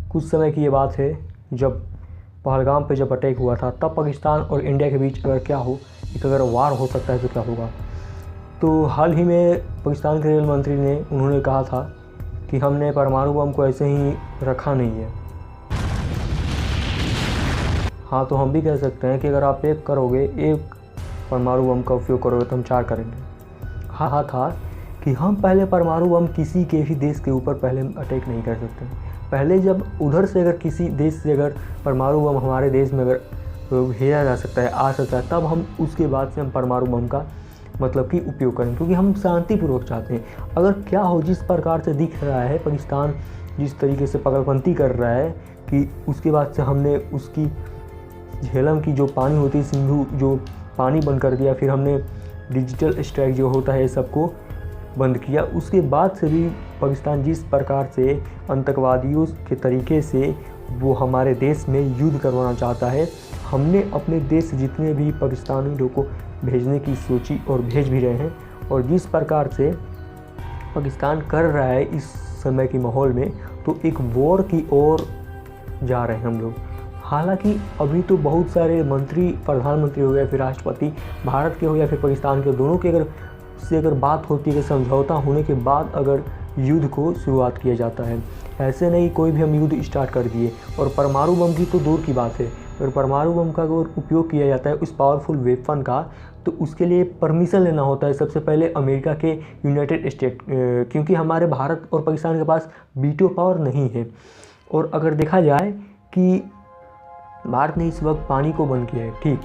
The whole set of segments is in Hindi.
कुछ समय की ये बात है, जब पहलगाम पे जब अटैक हुआ था, तब पाकिस्तान और इंडिया के बीच अगर क्या हो, एक अगर वार हो सकता है तो क्या होगा। तो हाल ही में पाकिस्तान के रेल मंत्री ने उन्होंने कहा था कि हमने परमाणु बम को ऐसे ही रखा नहीं है। हाँ, तो हम भी कह सकते हैं कि अगर आप एक करोगे, एक परमाणु बम का उपयोग करोगे तो हम 4 करेंगे। हाँ था कि हम पहले परमाणु बम किसी के भी देश के ऊपर पहले अटैक नहीं कर सकते। पहले जब उधर से अगर किसी देश से अगर परमाणु बम हमारे देश में अगर भेजा जा सकता है, आ सकता है, तब हम उसके बाद से हम परमाणु बम का मतलब कि उपयोग करें, क्योंकि हम शांतिपूर्वक चाहते हैं। अगर क्या हो, जिस प्रकार से दिख रहा है पाकिस्तान जिस तरीके से पागलपंती कर रहा है कि उसके बाद से हमने उसकी झेलम की जो पानी होती है, सिंधु जो पानी बंद कर दिया, फिर हमने डिजिटल स्ट्राइक जो होता है सबको बंद किया। उसके बाद से भी पाकिस्तान जिस प्रकार से आतंकवादियों के तरीके से वो हमारे देश में युद्ध करवाना चाहता है, हमने अपने देश जितने भी पाकिस्तानी लोगों को भेजने की सोची और भेज भी रहे हैं। और जिस प्रकार से पाकिस्तान कर रहा है इस समय के माहौल में, तो एक वॉर की ओर जा रहे हैं हम लोग। हालांकि अभी तो बहुत सारे मंत्री, प्रधानमंत्री हो या फिर राष्ट्रपति भारत के हो या फिर पाकिस्तान के, दोनों के अगर बात होती है कि समझौता होने के बाद अगर युद्ध को शुरुआत किया जाता है। ऐसे नहीं कोई भी हम युद्ध स्टार्ट कर दिए। और परमाणु बम की तो दूर की बात है, अगर परमाणु बम का अगर उपयोग किया जाता है उस पावरफुल वेपन का, तो उसके लिए परमिशन लेना होता है सबसे पहले अमेरिका के यूनाइटेड स्टेट, क्योंकि हमारे भारत और पाकिस्तान के पास वीटो पावर नहीं है। और अगर देखा जाए कि भारत ने इस वक्त पानी को बंद किया है, ठीक,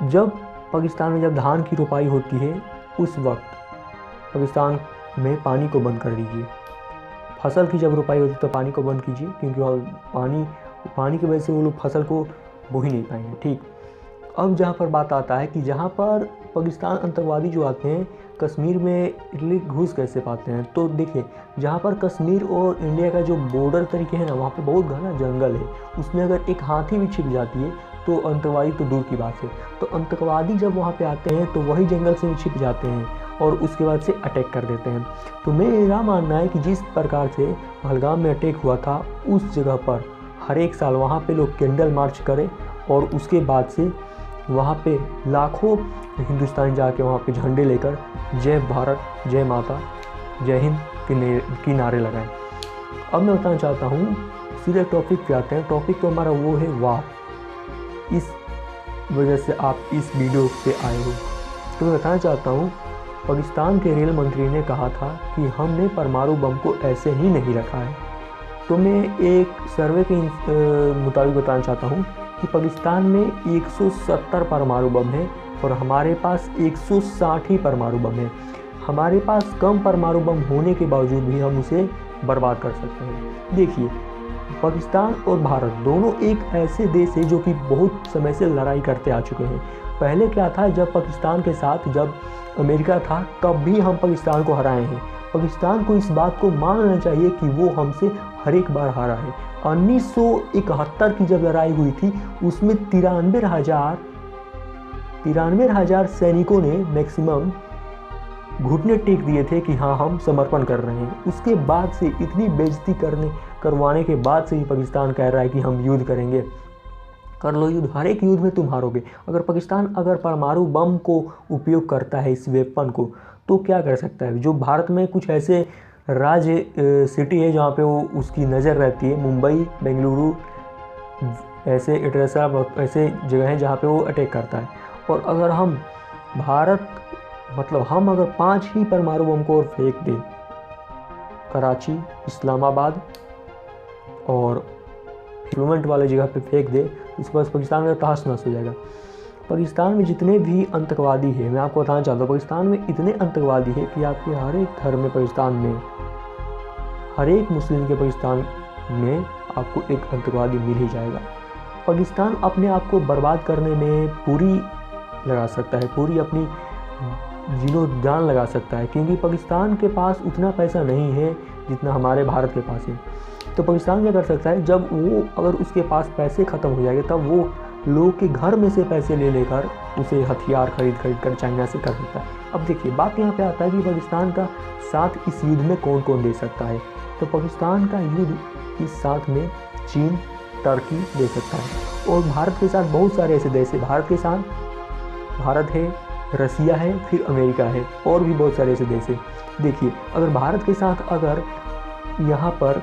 जब पाकिस्तान में जब धान की रोपाई होती है उस वक्त पाकिस्तान में पानी को बंद कर दीजिए। फसल की जब रोपाई होती है तो पानी को बंद कीजिए, क्योंकि पानी की वजह से वो लोग फसल को बो ही नहीं पाएंगे। ठीक, अब जहाँ पर बात आता है कि जहाँ पर पाकिस्तान आतंकवादी जो आते हैं कश्मीर में इटली घुस कैसे पाते हैं, तो देखिए जहाँ पर कश्मीर और इंडिया का जो बॉर्डर तरीके है ना, वहाँ पे बहुत घना जंगल है। उसमें अगर एक हाथी भी छिप जाती है तो आतंकवादी तो दूर की बात है। तो आतंकवादी जब वहाँ पे आते हैं तो वही जंगल से छिप जाते हैं और उसके बाद से अटैक कर देते हैं। तो मेरा मानना है कि जिस प्रकार से पहलगाम में अटैक हुआ था, उस जगह पर हर एक साल वहाँ पे लोग कैंडल मार्च करें और उसके बाद से वहाँ पे लाखों हिंदुस्तानी जाके वहाँ पे झंडे लेकर जय भारत, जय माता, जय हिंद की नारे लगाएं। अब मैं बताना चाहता हूँ, सीधे टॉपिक पे आते हैं। टॉपिक तो हमारा वो है वार। इस वजह से आप इस वीडियो पे आए हो, तो मैं बताना चाहता हूँ, पाकिस्तान के रेल मंत्री ने कहा था कि हमने परमाणु बम को ऐसे ही नहीं रखा है। तो मैं एक सर्वे के मुताबिक बताना चाहता हूँ कि पाकिस्तान में 170 परमाणु बम है और हमारे पास 160 ही परमाणु बम है। हमारे पास कम परमाणु बम होने के बावजूद भी हम उसे बर्बाद कर सकते हैं। देखिए, पाकिस्तान और भारत दोनों एक ऐसे देश है जो कि बहुत समय से लड़ाई करते आ चुके हैं। पहले क्या था, जब पाकिस्तान के साथ जब अमेरिका था तब भी हम पाकिस्तान को हराए हैं। पाकिस्तान को इस बात को मान लेना चाहिए कि वो हमसे हर एक बार हारा है। 1971 की जब लड़ाई हुई थी उसमें 93,000 सैनिकों ने मैक्सिमम घुटने टेक दिए थे कि हाँ हम समर्पण कर रहे हैं। उसके बाद से इतनी बेइज्जती करवाने के बाद से ही पाकिस्तान कह रहा है कि हम युद्ध करेंगे। कर लो युद्ध, हर एक युद्ध में तुम हारोगे। अगर पाकिस्तान अगर परमाणु बम को उपयोग करता है, इस वेपन को, तो क्या कर सकता है। जो भारत में कुछ ऐसे राज्य सिटी है जहाँ पे वो उसकी नज़र रहती है, मुंबई, बेंगलुरु, ऐसे ऐसे जगह हैं जहाँ पे वो अटैक करता है। और अगर हम हम अगर 5 ही परमाणु बम को और फेंक दें कराची, इस्लामाबाद और फ्लूमेंट वाले जगह पे फेंक दे, इसके बाद पाकिस्तान का तहस नहस हो जाएगा। पाकिस्तान में जितने भी आतंकवादी हैं, मैं आपको बताना चाहता हूँ, पाकिस्तान में इतने आतंकवादी हैं कि आपके हर एक धर्म में पाकिस्तान में, हर एक मुस्लिम के पाकिस्तान में आपको एक आतंकवादी मिल ही जाएगा। पाकिस्तान अपने आप को बर्बाद करने में पूरी लगा सकता है, पूरी अपनी जीनो जान लगा सकता है, क्योंकि पाकिस्तान के पास उतना पैसा नहीं है जितना हमारे भारत के पास है। तो पाकिस्तान क्या कर सकता है, जब वो अगर उसके पास पैसे ख़त्म हो जाएंगे तब वो लोग के घर में से पैसे ले लेकर उसे हथियार खरीद कर चाइना से कर सकता है। अब देखिए बात यहाँ पे आता है कि पाकिस्तान का साथ इस युद्ध में कौन कौन दे सकता है। तो पाकिस्तान का युद्ध इस साथ में चीन, टर्की दे सकता है। और भारत के साथ बहुत सारे ऐसे देश है, भारत के साथ भारत है, रसिया है, फिर अमेरिका है, और भी बहुत सारे ऐसे देश है। देखिए, अगर भारत के साथ अगर यहाँ पर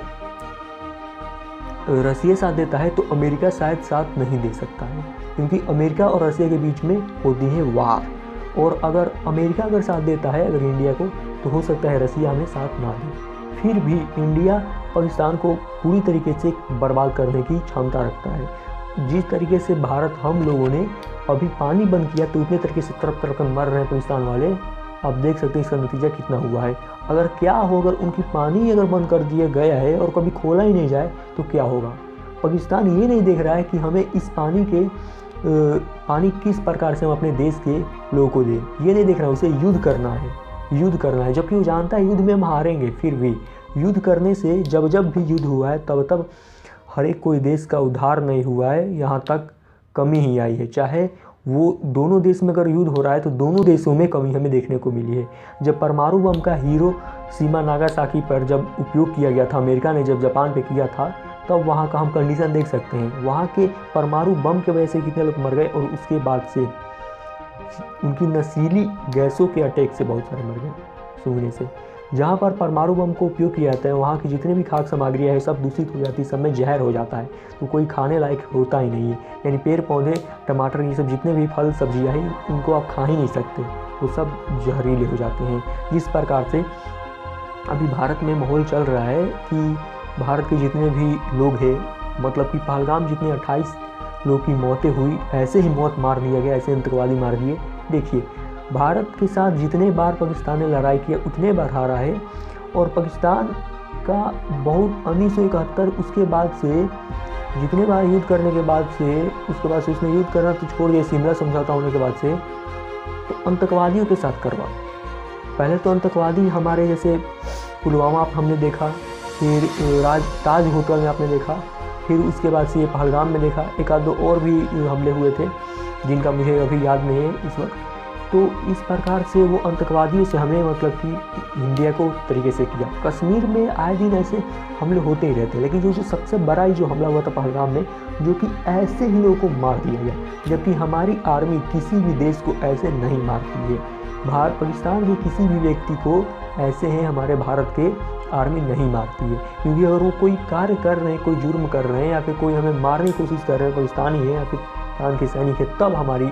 रसिया साथ देता है तो अमेरिका शायद साथ नहीं दे सकता है, क्योंकि अमेरिका और रसिया के बीच में होती है वार। और अगर अमेरिका अगर साथ देता है अगर इंडिया को, तो हो सकता है रसिया हमें साथ ना दे। फिर भी इंडिया पाकिस्तान को पूरी तरीके से बर्बाद करने की क्षमता रखता है। जिस तरीके से भारत हम लोगों ने अभी पानी बंद किया तो उतने तरीके से तरफ तरफ मर रहे हैं पाकिस्तान वाले। आप देख सकते हैं इसका नतीजा कितना हुआ है। अगर क्या हो, अगर उनकी पानी अगर बंद कर दिया गया है और कभी खोला ही नहीं जाए तो क्या होगा। पाकिस्तान ये नहीं देख रहा है कि हमें इस पानी किस प्रकार से हम अपने देश के लोगों को दें, ये नहीं देख रहा है। उसे युद्ध करना है, जबकि वो जानता है युद्ध में हम हारेंगे। फिर भी युद्ध करने से जब भी युद्ध हुआ है तब हर एक कोई देश का उद्धार नहीं हुआ है, यहाँ तक कमी ही आई है। चाहे वो दोनों देश में अगर युद्ध हो रहा है तो दोनों देशों में कमी हमें देखने को मिली है। जब परमाणु बम का हिरोशिमा नागासाकी पर जब उपयोग किया गया था, अमेरिका ने जब जापान पे किया था, तब वहाँ का हम कंडीशन देख सकते हैं। वहाँ के परमाणु बम के वजह से कितने लोग मर गए, और उसके बाद से उनकी नशीली गैसों के अटैक से बहुत सारे मर गए सूंघने से। जहाँ पर परमाणु बम को उपयोग किया जाता है वहाँ की जितने भी खाद्य सामग्रियाँ है सब दूषित हो जाती है, सब में जहर हो जाता है, तो कोई खाने लायक होता ही नहीं है। यानी पेड़ पौधे, टमाटर, ये सब जितने भी फल सब्जियाँ हैं उनको आप खा ही नहीं सकते, वो सब जहरीले हो जाते हैं। जिस प्रकार से अभी भारत में माहौल चल रहा है कि भारत के जितने भी लोग हैं, मतलब कि पहलगाम जितने 28 लोग की मौतें हुई, ऐसे ही मौत मार दिया गया, ऐसे आतंकवादी मार दिए। देखिए, भारत के साथ जितने बार पाकिस्तान ने लड़ाई किया उतने बार हारा है। और पाकिस्तान का बहुत 1971 उसके बाद से जितने बार युद्ध करने के बाद से, उसके बाद से उसने युद्ध करना तो छोड़ दिया, शिमला समझौता होने के बाद से, तो आतंकवादियों के साथ करवा। पहले तो आतंकवादी हमारे जैसे पुलवामा हमने देखा, फिर ताज होटल में आपने देखा, फिर उसके बाद से ये पहलगाम में देखा, एक आध दो और भी हमले हुए थे जिनका मुझे अभी याद नहीं है इस वक्त। तो इस प्रकार से वो आतंकवादियों से हमें मतलब कि इंडिया को तरीके से किया। कश्मीर में आए दिन ऐसे हमले होते ही रहते हैं, लेकिन जो सबसे बड़ा जो हमला हुआ था पहलगाम में, जो कि ऐसे ही लोगों को मार दिया गया, जबकि हमारी आर्मी किसी भी देश को ऐसे नहीं मारती है। पाकिस्तान के किसी भी व्यक्ति को ऐसे हैं हमारे भारत के आर्मी नहीं मारती है, क्योंकि अगर वो कोई कार्य कर रहे हैं, कोई जुर्म कर रहे हैं, या फिर कोई हमें मारने की कोशिश कर रहे हैं, पाकिस्तानी है या फिर पाकिस्तान के सैनिक है, तब हमारी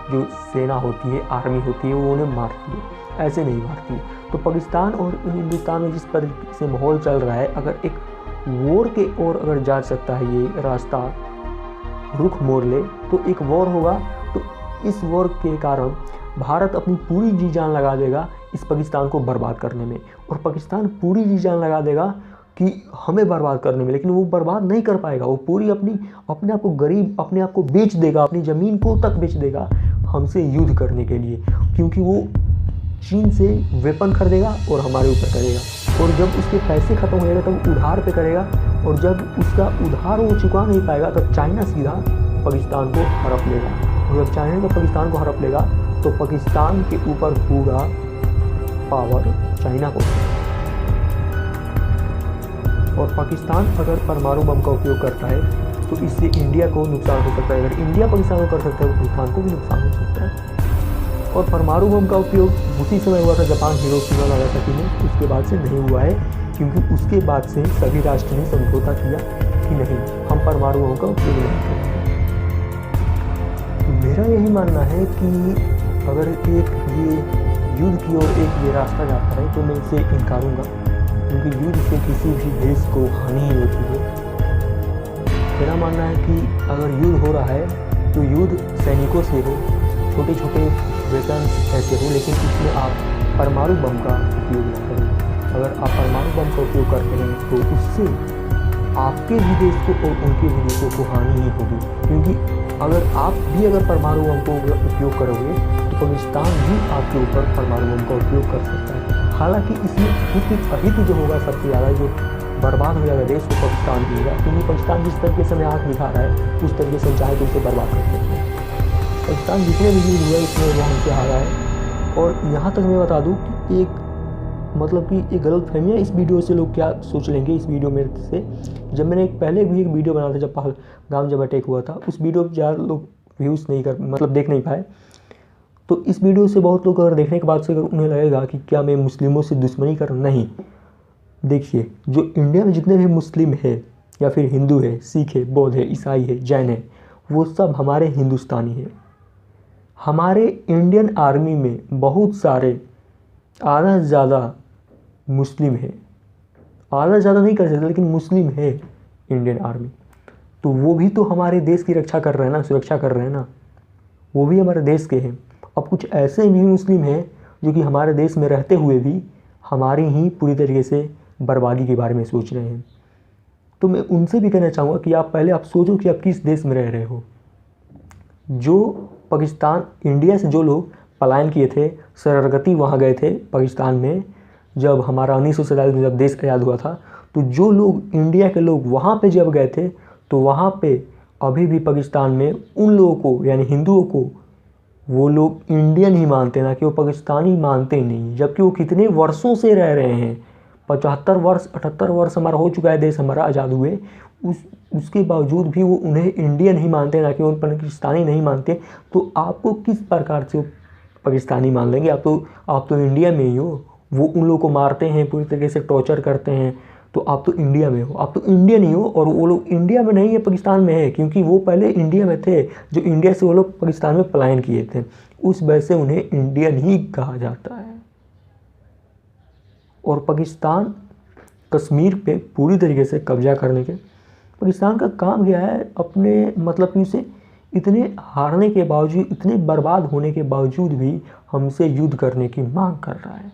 जो सेना होती है, आर्मी होती है, वो उन्हें मारती है, ऐसे नहीं मारती है। तो पाकिस्तान और हिंदुस्तान में जिस पर से माहौल चल रहा है, अगर एक वॉर के ओर अगर जा सकता है ये रास्ता रुख मोड़ ले तो एक वॉर होगा। तो इस वॉर के कारण भारत अपनी पूरी जी जान लगा देगा इस पाकिस्तान को बर्बाद करने में, और पाकिस्तान पूरी जी जान लगा देगा कि हमें बर्बाद करने में, लेकिन वो बर्बाद नहीं कर पाएगा। वो पूरी अपने आप को गरीब, अपने आप को बेच देगा, अपनी ज़मीन को तक बेच देगा हमसे युद्ध करने के लिए, क्योंकि वो चीन से वेपन खरीदेगा और हमारे ऊपर करेगा, और जब उसके पैसे ख़त्म हो जाएगा तब उधार पे करेगा, और जब उसका उधार वो चुका नहीं पाएगा तब चाइना सीधा पाकिस्तान को हड़प लेगा, और जब चाइना का पाकिस्तान को हड़प लेगा तो पाकिस्तान के ऊपर पूरा पावर चाइना को। और पाकिस्तान अगर परमाणु बम का उपयोग करता है तो इससे इंडिया को नुकसान हो सकता है। अगर इंडिया पाकिस्तान को कर सकता है तो पाकिस्तान को भी नुकसान हो सकता है। और परमाणु बम का उपयोग उसी समय हुआ था जपान हिरोशिमा नागासाकी में, उसके बाद से नहीं हुआ है, क्योंकि उसके बाद से सभी राष्ट्र ने समझौता किया कि नहीं, हम परमाणु बम का उपयोग नहीं करेंगे। मेरा यही मानना है कि अगर एक ये युद्ध की ओर एक ये रास्ता जाता है तो मैं इसे इनकारूँगा, क्योंकि युद्ध से किसी भी देश को हानि ही होती है। मेरा मानना है कि अगर युद्ध हो रहा है तो युद्ध सैनिकों से हो, छोटे छोटे वेपन्स ऐसे हो, लेकिन इसमें आप परमाणु बम का उपयोग न करें। अगर आप परमाणु बम का उपयोग करते हैं तो उससे आपके भी देश को और उनके भी देशों को हानि ही होगी, क्योंकि अगर आप भी अगर परमाणु बम को उपयोग करोगे तो पाकिस्तान भी आपके ऊपर परमाणु बम का उपयोग कर सकता है। हालांकि इसमें अहित जो होगा सबसे ज़्यादा जो बर्बाद हो जाएगा देश, वो पाकिस्तान भी होगा, क्योंकि पाकिस्तान जिस तरीके से हमें आँख दिखा रहा है उस तरीके से चाहे तो उसे बर्बाद कर सकते हैं। पाकिस्तान जितने भी युद्ध हुआ इसमें वो हमसे हारा है। और यहाँ तक मैं बता दूँ कि एक मतलब कि ये गलतफहमी है। इस वीडियो से लोग क्या सोच लेंगे इस वीडियो में से, जब मैंने पहले भी एक वीडियो बनाया था जब पहलगाम जब अटैक हुआ था, उस वीडियो पर ज़्यादा लोग व्यूज़ नहीं कर मतलब देख नहीं पाए। तो इस वीडियो से बहुत लोग अगर देखने के बाद से अगर उन्हें लगेगा कि क्या मैं मुस्लिमों से दुश्मनी कर, नहीं। देखिए, जो इंडिया में जितने भी मुस्लिम है या फिर हिंदू है, सिख है, बौद्ध है, ईसाई है, जैन है, वो सब हमारे हिंदुस्तानी है। हमारे इंडियन आर्मी में बहुत सारे आधा से ज़्यादा मुस्लिम है, आधा से ज़्यादा नहीं कर सकते लेकिन मुस्लिम है इंडियन आर्मी। तो वो भी तो हमारे देश की रक्षा कर रहे हैं ना, सुरक्षा कर रहे हैं ना, वो भी हमारे देश के हैं। अब कुछ ऐसे भी मुस्लिम हैं जो कि हमारे देश में रहते हुए भी हमारी ही पूरी तरीके से बर्बादी के बारे में सोच रहे हैं। तो मैं उनसे भी कहना चाहूँगा कि आप पहले आप सोचो कि आप किस देश में रह रहे हो। जो पाकिस्तान, इंडिया से जो लोग पलायन किए थे, शरणार्थी वहाँ गए थे पाकिस्तान में, जब हमारा 1947 में जब देश आज़ाद हुआ था, तो जो लोग इंडिया के लोग वहाँ पे जब गए थे, तो वहाँ पे अभी भी पाकिस्तान में उन लोगों को यानी हिंदुओं को वो लोग इंडियन ही मानते हैं, ना कि वो पाकिस्तानी मानते ही नहीं। जबकि वो कितने वर्षों से रह रहे हैं, 75 वर्ष 78 वर्ष हमारा हो चुका है देश हमारा आज़ाद हुए, उसके बावजूद भी वो उन्हें इंडियन ही मानते हैं, ना कि वो पाकिस्तानी नहीं मानते। तो आपको किस प्रकार से पाकिस्तानी मान लेंगे? आप तो इंडिया में ही हो। वो उन लोगों को मारते हैं, पूरी तरीके से टॉर्चर करते हैं, तो आप तो इंडिया में हो, आप तो इंडियन ही हो। और वो लोग इंडिया में नहीं है, पाकिस्तान में है, क्योंकि वो पहले इंडिया में थे। जो इंडिया से वो लोग पाकिस्तान में पलायन किए थे, उस वजह से उन्हें इंडियन ही कहा जाता है। और पाकिस्तान कश्मीर पे पूरी तरीके से कब्जा करने के, पाकिस्तान का काम क्या है, अपने मतलब कि उसे इतने हारने के बावजूद, इतने बर्बाद होने के बावजूद भी हमसे युद्ध करने की मांग कर रहा है,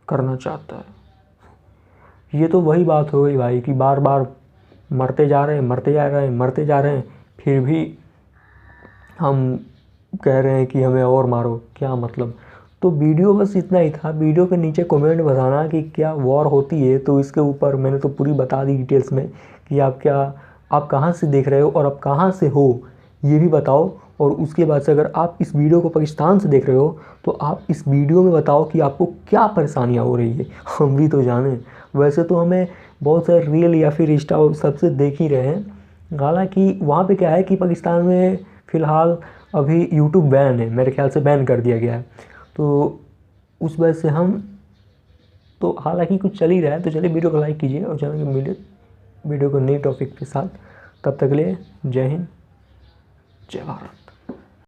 करना चाहता है। ये तो वही बात हो गई भाई कि बार बार मरते जा रहे हैं, मरते जा रहे हैं, मरते जा रहे हैं, फिर भी हम कह रहे हैं कि हमें और मारो। क्या मतलब? तो वीडियो बस इतना ही था। वीडियो के नीचे कमेंट बताना कि क्या वॉर होती है, तो इसके ऊपर मैंने तो पूरी बता दी डिटेल्स में कि आप कहाँ से देख रहे हो और आप कहाँ से हो, ये भी बताओ। और उसके बाद से अगर आप इस वीडियो को पाकिस्तान से देख रहे हो, तो आप इस वीडियो में बताओ कि आपको क्या परेशानियाँ हो रही है, हम भी तो जानें। वैसे तो हमें बहुत सारे रील या फिर इंस्टा सबसे देख ही रहे हैं। हालांकि वहाँ पे क्या है कि पाकिस्तान में फ़िलहाल अभी यूट्यूब बैन है, मेरे ख्याल से बैन कर दिया गया है। तो उस वजह से हम तो हालांकि कुछ चल ही रहा है। तो चलिए वीडियो को लाइक कीजिए और चैनल को मिले वीडियो को नए टॉपिक के साथ। तब तक के लिए जय हिंद, जय भारत।